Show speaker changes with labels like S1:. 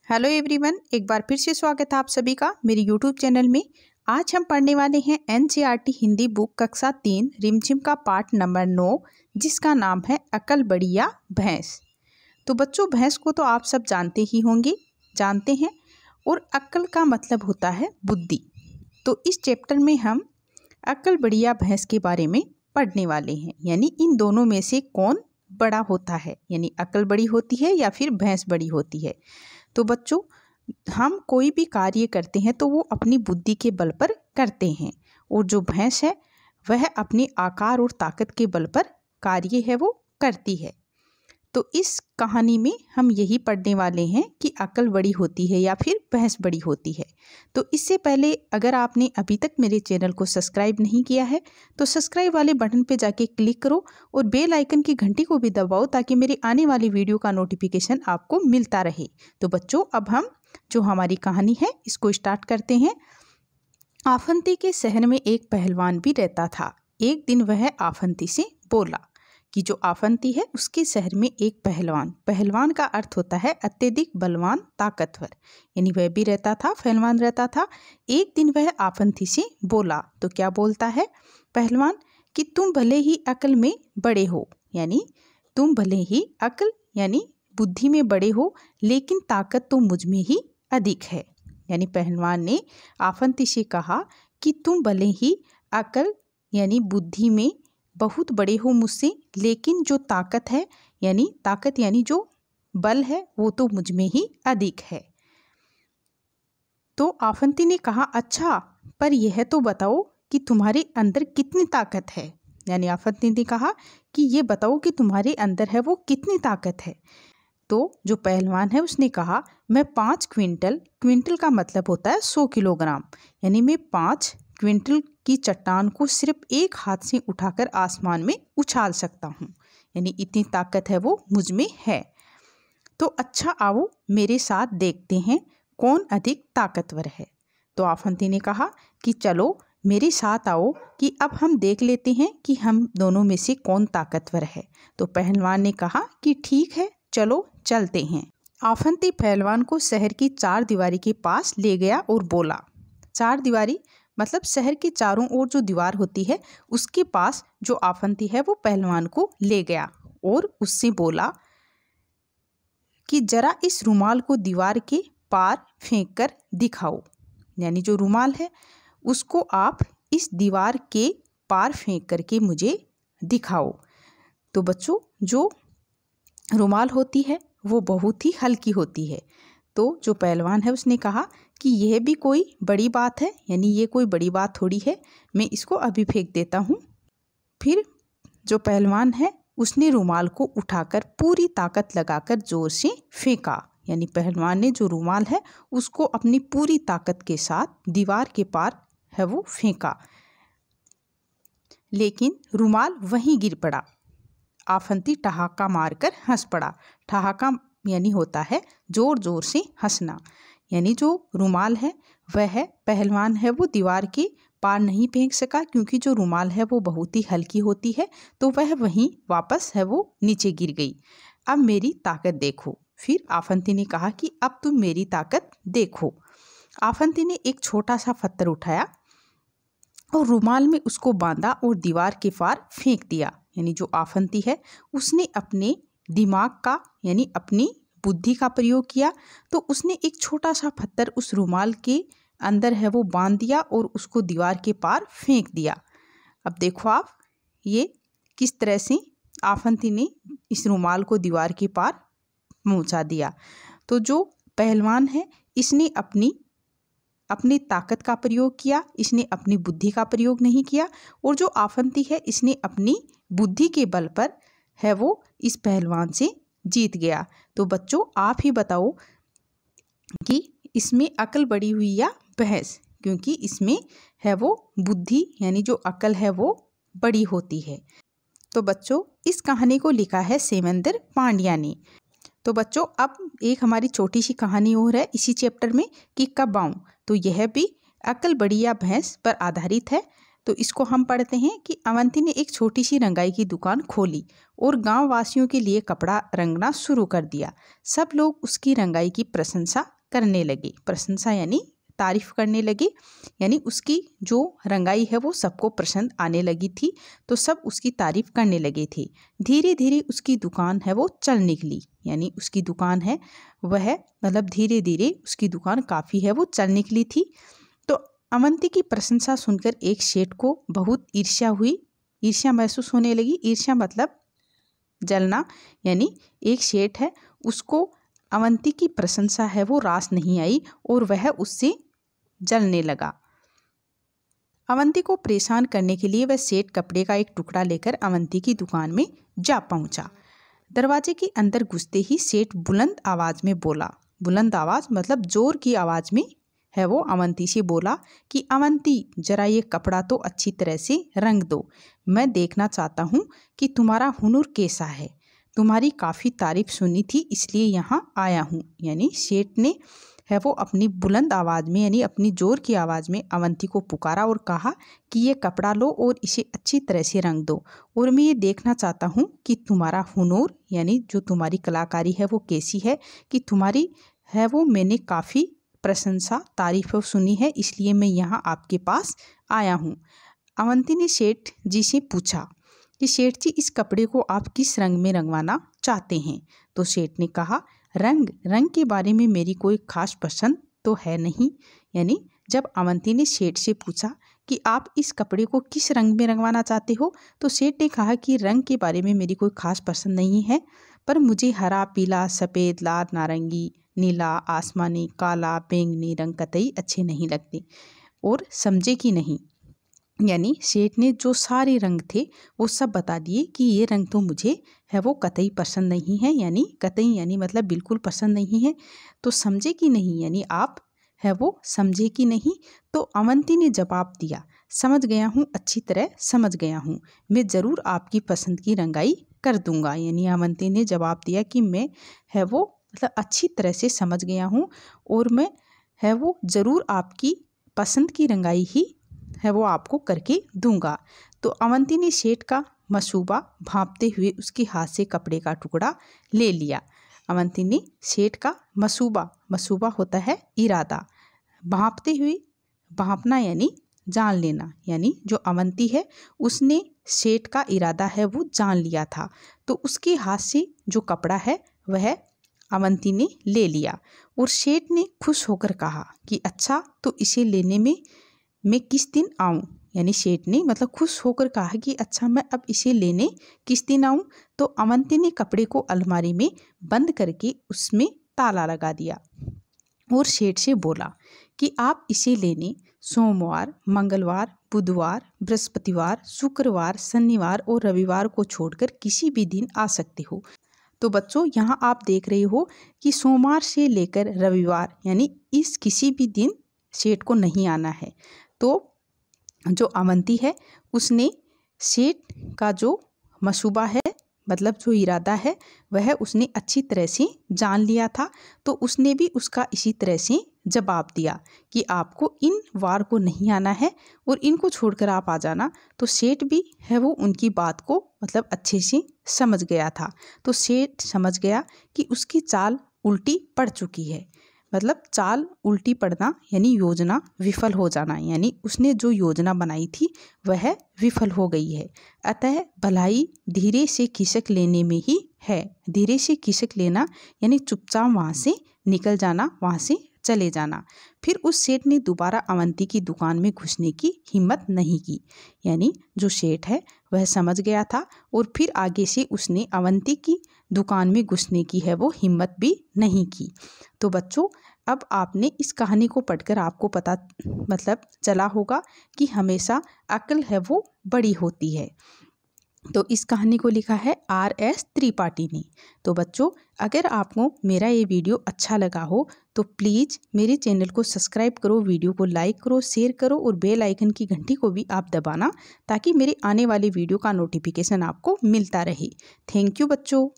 S1: Hello everyone, एक बार फिर से स्वागत है आप सभी का मेरे यूट्यूब चैनल में। आज हम पढ़ने वाले हैं एनसीईआरटी हिंदी बुक कक्षा 3 रिमझिम का पाठ नंबर 9, जिसका नाम है अकल बढ़िया भैंस। तो बच्चों, भैंस को तो आप सब जानते ही होंगे, जानते हैं, और अक्ल का मतलब होता है बुद्धि। तो इस चैप्टर में हम अकल बढ़िया भैंस के बारे में पढ़ने वाले हैं, यानी इन दोनों में से कौन बड़ा होता है, यानी अकल बड़ी होती है या फिर भैंस बड़ी होती है। तो बच्चों, हम कोई भी कार्य करते हैं तो वो अपनी बुद्धि के बल पर करते हैं, और जो भैंस है वह अपने आकार और ताकत के बल पर कार्य है वो करती है। तो इस कहानी में हम यही पढ़ने वाले हैं कि अकल बड़ी होती है या फिर भैंस बड़ी होती है। तो इससे पहले अगर आपने अभी तक मेरे चैनल को सब्सक्राइब नहीं किया है तो सब्सक्राइब वाले बटन पे जाके क्लिक करो और बेल आइकन की घंटी को भी दबाओ, ताकि मेरे आने वाली वीडियो का नोटिफिकेशन आपको मिलता रहे। तो बच्चों, अब हम जो हमारी कहानी है इसको स्टार्ट करते हैं। आफंती के शहर में एक पहलवान भी रहता था। एक दिन वह आफंती से बोला कि जो आफंती है उसके शहर में एक पहलवान का अर्थ होता है अत्यधिक बलवान, ताकतवर, यानी वह भी रहता था, पहलवान रहता था। एक दिन वह आफंती से बोला, तो क्या बोलता है पहलवान कि तुम भले ही अकल में बड़े हो, यानी तुम भले ही अकल यानी बुद्धि में बड़े हो, लेकिन ताकत तो मुझ में ही अधिक है। यानी पहलवान ने आफंती से कहा कि तुम भले ही अकल यानी बुद्धि में बहुत बड़े हो मुझसे, लेकिन जो ताकत है यानी जो बल है वो तो मुझ में ही अधिक है। तो आफंती ने कहा, अच्छा, पर यह तो बताओ कि तुम्हारे अंदर कितनी ताकत है। यानी आफंती ने कहा कि ये बताओ कि तुम्हारे अंदर है वो कितनी ताकत है। तो जो पहलवान है उसने कहा, मैं 5 क्विंटल का मतलब होता है 100 किलोग्राम, यानी मैं 5 क्विंटल की चट्टान को सिर्फ एक हाथ से उठाकर आसमान में उछाल सकता हूँ, यानी इतनी ताकत है वो मुझ में है। तो अच्छा, आओ मेरे साथ देखते हैं कौन अधिक ताकतवर है। तो आफंती ने कहा कि चलो मेरे साथ आओ कि अब हम देख लेते हैं कि हम दोनों में से कौन ताकतवर है। तो पहलवान ने कहा कि ठीक है, चलो चलते हैं। आफंती पहलवान को शहर की 4 दीवारी के पास ले गया और बोला, 4 दीवारी मतलब शहर के चारों ओर जो दीवार होती है उसके पास जो आफंती है वो पहलवान को ले गया और उससे बोला कि जरा इस रुमाल को दीवार के पार फेंक कर दिखाओ। यानी जो रुमाल है उसको आप इस दीवार के पार फेंक करके मुझे दिखाओ। तो बच्चों, जो रुमाल होती है वो बहुत ही हल्की होती है। तो जो पहलवान है उसने कहा कि यह भी कोई बड़ी बात है, यानी ये कोई बड़ी बात थोड़ी है, मैं इसको अभी फेंक देता हूँ। फिर जो पहलवान है उसने रुमाल को उठाकर पूरी ताकत लगाकर जोर से फेंका। यानी पहलवान ने जो रुमाल है उसको अपनी पूरी ताकत के साथ दीवार के पार है वो फेंका, लेकिन रुमाल वहीं गिर पड़ा। आफंती ठहाका मारकर हंस पड़ा। ठहाका यानी होता है जोर जोर से हंसना। यानी जो रुमाल है वह पहलवान है वो दीवार के पार नहीं फेंक सका, क्योंकि जो रुमाल है वो बहुत ही हल्की होती है, तो वह वहीं वापस है वो नीचे गिर गई। अब मेरी ताकत देखो। फिर आफंती ने कहा कि अब तुम मेरी ताकत देखो। आफंती ने एक छोटा सा पत्थर उठाया और रुमाल में उसको बांधा और दीवार के पार फेंक दिया। यानी जो आफंती है उसने अपने दिमाग का यानी अपनी बुद्धि का प्रयोग किया, तो उसने एक छोटा सा पत्थर उस रुमाल के अंदर है वो बांध दिया और उसको दीवार के पार फेंक दिया। अब देखो आप, ये किस तरह से आफंती ने इस रुमाल को दीवार के पार पहुंचा दिया। तो जो पहलवान है इसने अपनी ताकत का प्रयोग किया, इसने अपनी बुद्धि का प्रयोग नहीं किया, और जो आफंती है इसने अपनी बुद्धि के बल पर है वो इस पहलवान से जीत गया। तो बच्चों, आप ही बताओ कि इसमें अकल बड़ी हुई या भैंस, क्योंकि इसमें है वो बुद्धि यानी जो अकल है वो बड़ी होती है। तो बच्चों, इस कहानी को लिखा है सेवेंद्र पांड्या ने। तो बच्चों, अब एक हमारी छोटी सी कहानी और है इसी चैप्टर में कि कब आऊं। तो यह भी अकल बढ़िया भैंस पर आधारित है। तो इसको हम पढ़ते हैं कि अवंती ने एक छोटी सी रंगाई की दुकान खोली और गांव वासियों के लिए कपड़ा रंगना शुरू कर दिया। सब लोग उसकी रंगाई की प्रशंसा करने लगे। प्रशंसा यानी तारीफ करने लगे, यानी उसकी जो रंगाई है वो सबको पसंद आने लगी थी, तो सब उसकी तारीफ करने लगे थे। धीरे धीरे उसकी दुकान है वो चल निकली, यानी उसकी दुकान है वह मतलब धीरे धीरे उसकी दुकान काफ़ी है वो चल निकली थी। तो अवंती की प्रशंसा सुनकर एक सेठ को बहुत ईर्ष्या हुई, ईर्ष्या महसूस होने लगी। ईर्ष्या मतलब जलना, यानी एक सेठ है उसको अवंती की प्रशंसा है वो रास नहीं आई और वह उससे जलने लगा। अवंती को परेशान करने के लिए वह सेठ कपड़े का एक टुकड़ा लेकर अवंती की दुकान में जा पहुंचा। दरवाजे के अंदर घुसते ही सेठ बुलंद आवाज में बोला, बुलंद आवाज मतलब जोर की आवाज में है वो अवंती से बोला कि अवंती जरा ये कपड़ा तो अच्छी तरह से रंग दो, मैं देखना चाहता हूँ कि तुम्हारा हुनर कैसा है। तुम्हारी काफ़ी तारीफ सुनी थी इसलिए यहाँ आया हूँ। यानी सेठ ने है वो अपनी बुलंद आवाज़ में यानी अपनी ज़ोर की आवाज़ में अवंती को पुकारा और कहा कि ये कपड़ा लो और इसे अच्छी तरह से रंग दो, और मैं ये देखना चाहता हूँ कि तुम्हारा हुनर यानी जो तुम्हारी कलाकारी है वो कैसी है, कि तुम्हारी है वो मैंने काफ़ी प्रशंसा तारीफ सुनी है इसलिए मैं यहाँ आपके पास आया हूँ। अवंती ने सेठ जी से पूछा कि सेठ जी इस कपड़े को आप किस रंग में रंगवाना चाहते हैं। तो सेठ ने कहा रंग के बारे में मेरी कोई खास पसंद तो है नहीं। यानी जब अवंती ने सेठ से पूछा कि आप इस कपड़े को किस रंग में रंगवाना चाहते हो, तो सेठ ने कहा कि रंग के बारे में मेरी कोई खास पसंद नहीं है, पर मुझे हरा, पीला, सफ़ेद, लाल, नारंगी, नीला, आसमानी, काला, बैंगनी रंग कतई अच्छे नहीं लगते। और समझे कि नहीं, यानी सेठ ने जो सारे रंग थे वो सब बता दिए कि ये रंग तो मुझे है वो कतई पसंद नहीं है, यानी कतई यानी मतलब बिल्कुल पसंद नहीं है। तो समझे कि नहीं, यानी आप है वो समझे कि नहीं। तो अवंती ने जवाब दिया, समझ गया हूँ, अच्छी तरह समझ गया हूँ, मैं ज़रूर आपकी पसंद की रंगाई कर दूंगा। यानी अवंती ने जवाब दिया कि मैं है वो मतलब अच्छी तरह से समझ गया हूँ और मैं है वो ज़रूर आपकी पसंद की रंगाई ही है वो आपको करके दूंगा। तो अवंती ने सेठ का मसूबा भांपते हुए उसके हाथ से कपड़े का टुकड़ा ले लिया। अवंती ने सेठ का मसूबा होता है इरादा, भांपते हुए, भांपना यानी जान लेना, यानी जो अवंती है उसने सेठ का इरादा है वो जान लिया था। तो उसके हाथ से जो कपड़ा है वह अवंती ने ले लिया और सेठ ने खुश होकर कहा कि अच्छा, तो इसे लेने में मैं किस दिन आऊँ। यानी सेठ ने मतलब खुश होकर कहा कि अच्छा, मैं अब इसे लेने किस दिन आऊँ। तो अवंती ने कपड़े को अलमारी में बंद करके उसमें ताला लगा दिया और सेठ से बोला कि आप इसे लेने सोमवार, मंगलवार, बुधवार, बृहस्पतिवार, शुक्रवार, शनिवार और रविवार को छोड़कर किसी भी दिन आ सकते हो। तो बच्चों यहाँ आप देख रहे हो कि सोमवार से लेकर रविवार यानी इस किसी भी दिन सेठ को नहीं आना है। तो जो अवंती है उसने सेठ का जो मसूबा है मतलब जो इरादा है वह उसने अच्छी तरह से जान लिया था। तो उसने भी उसका इसी तरह से जवाब दिया कि आपको इन वार को नहीं आना है और इनको छोड़कर आप आ जाना। तो सेठ भी है वो उनकी बात को मतलब अच्छे से समझ गया था। तो सेठ समझ गया कि उसकी चाल उल्टी पड़ चुकी है, मतलब चाल उल्टी पड़ना यानी योजना विफल हो जाना, यानी उसने जो योजना बनाई थी वह विफल हो गई है। अतः भलाई धीरे से खिसक लेने में ही है। धीरे से खिसक लेना यानी चुपचाप वहाँ से निकल जाना, वहाँ से चले जाना। फिर उस सेठ ने दोबारा अवंती की दुकान में घुसने की हिम्मत नहीं की। यानी जो सेठ है वह समझ गया था और फिर आगे से उसने अवंती की दुकान में घुसने की है वो हिम्मत भी नहीं की। तो बच्चों, अब आपने इस कहानी को पढ़कर आपको पता मतलब चला होगा कि हमेशा अक्ल है वो बड़ी होती है। तो इस कहानी को लिखा है R.S. त्रिपाठी ने। तो बच्चों, अगर आपको मेरा ये वीडियो अच्छा लगा हो तो प्लीज़ मेरे चैनल को सब्सक्राइब करो, वीडियो को लाइक करो, शेयर करो और बेल आइकन की घंटी को भी आप दबाना ताकि मेरे आने वाले वीडियो का नोटिफिकेशन आपको मिलता रहे। थैंक यू बच्चों।